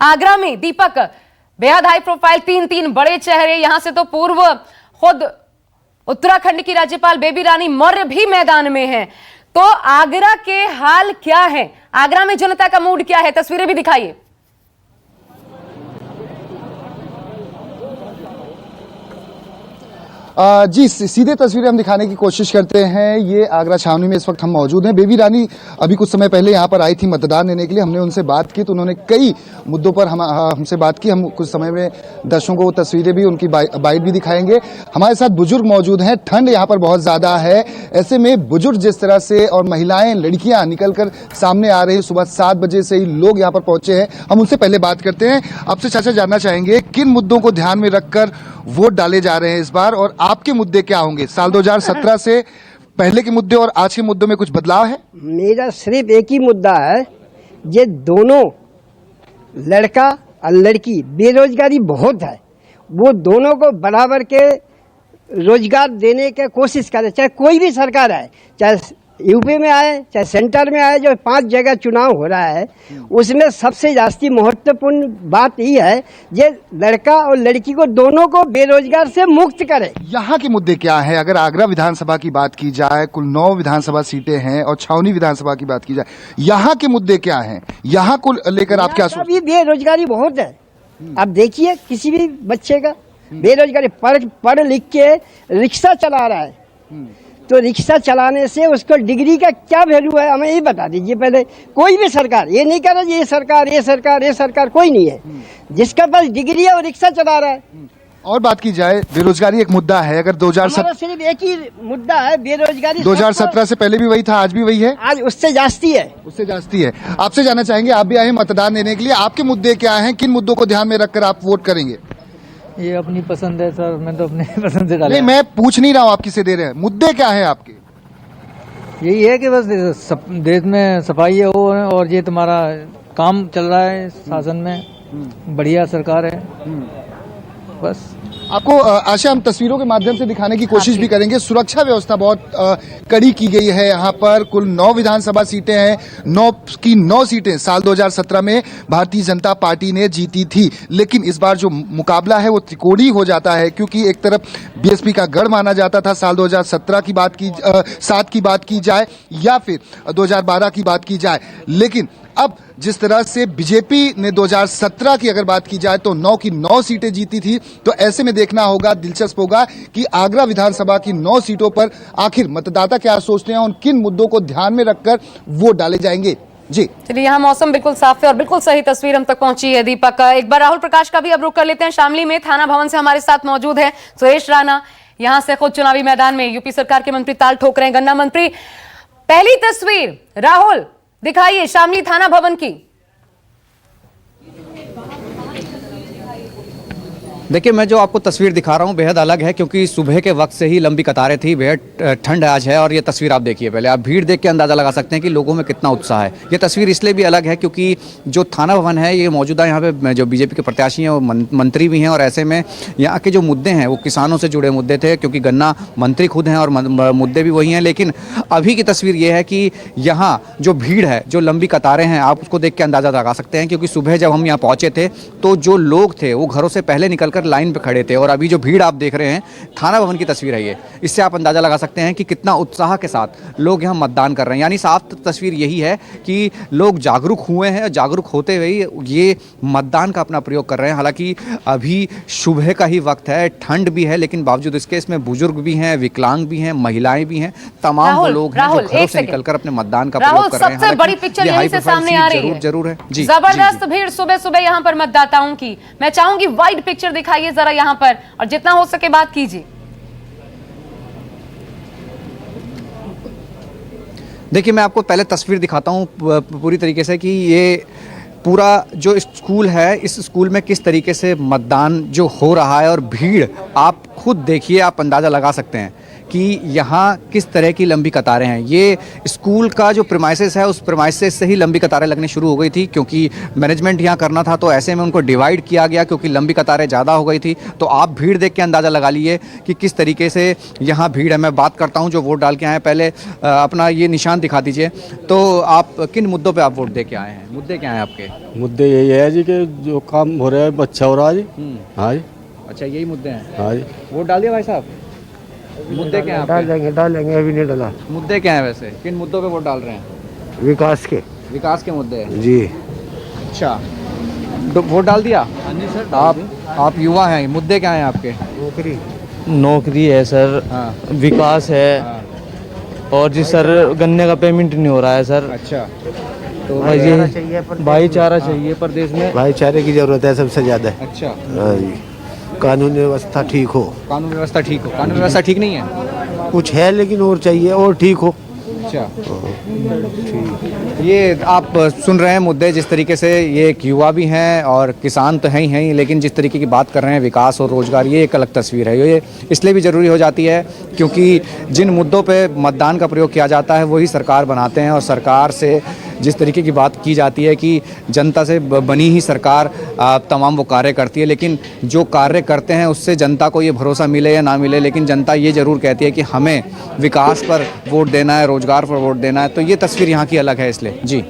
आगरा में दीपक बेहद high profile, तीन बड़े चेहरे। यहां से तो पूर्व खुद उत्तराखंड की राज्यपाल बेबी रानी मौर्य भी मैदान में हैं। तो आगरा के हाल क्या है, आगरा में जनता का मूड क्या है, तस्वीरें भी दिखाइए। जी सीधे तस्वीरें हम दिखाने की कोशिश करते हैं। ये आगरा छावनी में इस वक्त हम मौजूद हैं। बेबी रानी अभी कुछ समय पहले यहाँ पर आई थी मतदान देने के लिए। हमने उनसे बात की तो उन्होंने कई मुद्दों पर हमसे बात की। हम कुछ समय में दर्शकों को तस्वीरें भी, उनकी बाइट भी दिखाएंगे। हमारे साथ बुजुर्ग मौजूद हैं। ठंड यहाँ पर बहुत ज्यादा है, ऐसे में बुजुर्ग जिस तरह से और महिलाएं, लड़कियां निकल कर सामने आ रही, सुबह 7 बजे से ही लोग यहाँ पर पहुंचे हैं। हम उनसे पहले बात करते हैं। आपसे चाचा जानना चाहेंगे किन मुद्दों को ध्यान में रखकर वोट डाले जा रहे हैं इस बार, और आपके मुद्दे क्या होंगे? साल 2017 से पहले के मुद्दे और आज के मुद्दों में कुछ बदलाव है? मेरा सिर्फ एक ही मुद्दा है, ये दोनों लड़का और लड़की बेरोजगारी बहुत है, वो दोनों को बराबर के रोजगार देने की कोशिश करे, चाहे कोई भी सरकार आए, चाहे यूपी में आए चाहे सेंटर में आए। जो 5 जगह चुनाव हो रहा है उसमें सबसे जास्ती महत्वपूर्ण बात ये है, ये लड़का और लड़की को दोनों को बेरोजगार से मुक्त करे। यहाँ के मुद्दे क्या है? अगर आगरा विधानसभा की बात की जाए, कुल 9 विधानसभा सीटें हैं, और छावनी विधानसभा की बात की जाए, यहाँ के मुद्दे क्या हैं? यहाँ को लेकर आप क्या सोचते हैं? बेरोजगारी बहुत है। आप देखिए किसी भी बच्चे का बेरोजगारी, पढ़ लिख के रिक्शा चला रहा है, तो रिक्शा चलाने से उसको डिग्री का क्या वैल्यू है, हमें ये बता दीजिए पहले। कोई भी सरकार ये नहीं कर रहा, ये सरकार कोई नहीं है जिसका पास डिग्री है और रिक्शा चला रहा है। और बात की जाए, बेरोजगारी एक मुद्दा है। अगर 2017 सिर्फ एक ही मुद्दा है बेरोजगारी। 2017 से पहले भी वही था, आज भी वही है, आज उससे जास्ती है, उससे जास्ती है। आपसे जानना चाहेंगे, आप भी आए मतदान देने के लिए, आपके मुद्दे क्या हैं? किन मुद्दों को ध्यान में रखकर आप वोट करेंगे? ये अपनी पसंद है सर, मैं तो अपने पसंद से डाला। नहीं, मैं पूछ नहीं रहा हूँ आप किसे दे रहे हैं, मुद्दे क्या है आपके? यही है कि बस देश में सफाई हो और ये तुम्हारा काम चल रहा है शासन में, बढ़िया सरकार है बस। आपको आशा हम तस्वीरों के माध्यम से दिखाने की कोशिश भी करेंगे। सुरक्षा व्यवस्था बहुत कड़ी की गई है यहाँ पर। कुल 9 विधानसभा सीटें हैं, 9 की 9 सीटें साल 2017 में भारतीय जनता पार्टी ने जीती थी, लेकिन इस बार जो मुकाबला है वो त्रिकोणीय हो जाता है, क्योंकि एक तरफ बीएसपी का गढ़ माना जाता था साल 2017 की बात की 7 की बात की जाए या फिर 2012 की बात की जाए, लेकिन अब जिस तरह से बीजेपी ने 2017 की अगर बात की जाए तो 9 की 9 सीटें जीती थी, तो ऐसे में देखना होगा, दिलचस्प होगा कि आगरा विधानसभा की 9 सीटों पर आखिर मतदाता क्या सोचते हैं और किन मुद्दों को ध्यान में रखकर वोट डाले जाएंगे। जी चलिए, यहाँ मौसम बिल्कुल साफ है और बिल्कुल सही तस्वीर हम तक पहुंची है। दीपक, एक बार राहुल प्रकाश का भी अब रुख कर लेते हैं। शामली में थाना भवन से हमारे साथ मौजूद है सुरेश राणा, यहाँ से खुद चुनावी मैदान में यूपी सरकार के मंत्री ताल ठोक रहे हैं, गन्ना मंत्री। पहली तस्वीर राहुल दिखाइए शामली थाना भवन की। देखिए, मैं जो आपको तस्वीर दिखा रहा हूँ बेहद अलग है, क्योंकि सुबह के वक्त से ही लंबी कतारें थी, बेहद ठंड आज है। और ये तस्वीर आप देखिए, पहले आप भीड़ देख के अंदाज़ा लगा सकते हैं कि लोगों में कितना उत्साह है। ये तस्वीर इसलिए भी अलग है क्योंकि जो थाना भवन है ये मौजूदा यहाँ पे जो बीजेपी के प्रत्याशी हैं वो मंत्री भी हैं, और ऐसे में यहाँ के जो मुद्दे हैं वो किसानों से जुड़े मुद्दे थे, क्योंकि गन्ना मंत्री खुद हैं और मुद्दे भी वही हैं। लेकिन अभी की तस्वीर ये है कि यहाँ जो भीड़ है, जो लंबी कतारें हैं, आप उसको देख के अंदाज़ा लगा सकते हैं, क्योंकि सुबह जब हम यहाँ पहुँचे थे तो जो लोग थे वो घरों से पहले निकल लाइन पे खड़े थे, और अभी जो भीड़ आप देख रहे हैं थाना भवन की तस्वीर है ये, इससे आप अंदाजा लगा सकते हैं कि कितना उत्साह के साथ लोग यहाँ मतदान कर रहे हैं। यानी साफ तस्वीर यही है कि लोग जागरूक हुए हैं, जागरूक होते हुए ये मतदान का अपना प्रयोग कर रहे हैं। हालांकि अभी सुबह का ही वक्त है, ठंड भी है, लेकिन बावजूद इसके इसमें बुजुर्ग भी हैं, विकलांग भी हैं, महिलाएं भी हैं, तमाम वो लोग हैं जो घरों से निकलकर अपने मतदान का प्रयोग कर रहे हैं। सबसे बड़ी पिक्चर यहीं से सामने आ रही है, जरूर है जी। जबरदस्त भीड़ सुबह सुबह यहाँ पर मतदाताओं की। मैं चाहूंगी वाइड पिक्चर दिखाइए जरा यहाँ पर, और जितना हो सके बात कीजिए। देखिए, मैं आपको पहले तस्वीर दिखाता हूँ पूरी तरीके से कि ये पूरा जो स्कूल है, इस स्कूल में किस तरीके से मतदान जो हो रहा है, और भीड़ आप खुद देखिए, आप अंदाज़ा लगा सकते हैं कि यहाँ किस तरह की लंबी कतारें हैं। ये स्कूल का जो प्रीमाइसेस है उस प्रीमाइसेस से ही लंबी कतारें लगनी शुरू हो गई थी, क्योंकि मैनेजमेंट यहाँ करना था, तो ऐसे में उनको डिवाइड किया गया क्योंकि लंबी कतारें ज़्यादा हो गई थी। तो आप भीड़ देख के अंदाज़ा लगा लीजिए कि किस तरीके से यहाँ भीड़ है। मैं बात करता हूँ जो वोट डाल के आए हैं। पहले अपना ये निशान दिखा दीजिए। तो आप किन मुद्दों पे आप वोट दे के आए हैं? मुद्दे क्या हैं आपके? मुद्दे यही है जी कि जो काम हो रहा है अच्छा हो रहा है जी। हाँ जी। अच्छा, यही मुद्दे हैं। हाँ जी। वोट डाल दिया भाई साहब? मुद्दे क्या हैं आपके? डालेंगे अभी नहीं डाला। मुद्दे क्या हैं वैसे? किन मुद्दों पे वोट डाल रहे हैं? विकास के। विकास के मुद्दे हैं जी। अच्छा, तो वोट डाल दिया? आप युवा हैं, मुद्दे क्या हैं आपके? नौकरी है सर, हाँ। विकास है, हाँ। और जी सर गन्ने का पेमेंट नहीं हो रहा है सर। अच्छा, तो भाईचारा चाहिए प्रदेश में। भाईचारे की जरूरत है सबसे ज्यादा। अच्छा, हाँ जी। कानून व्यवस्था ठीक हो। कानून व्यवस्था ठीक हो। कानून व्यवस्था ठीक नहीं है? कुछ है लेकिन और चाहिए और ठीक हो। अच्छा, ये आप सुन रहे हैं मुद्दे जिस तरीके से। ये एक युवा भी हैं और किसान तो हैं ही, लेकिन जिस तरीके की बात कर रहे हैं विकास और रोजगार, ये एक अलग तस्वीर है। ये इसलिए भी ज़रूरी हो जाती है क्योंकि जिन मुद्दों पे मतदान का प्रयोग किया जाता है वही सरकार बनाते हैं, और सरकार से जिस तरीके की बात की जाती है कि जनता से बनी ही सरकार तमाम वो कार्य करती है, लेकिन जो कार्य करते हैं उससे जनता को ये भरोसा मिले या ना मिले, लेकिन जनता ये ज़रूर कहती है कि हमें विकास पर वोट देना है, रोजगार पर वोट देना है। तो ये तस्वीर यहाँ की अलग है इसलिए। जी।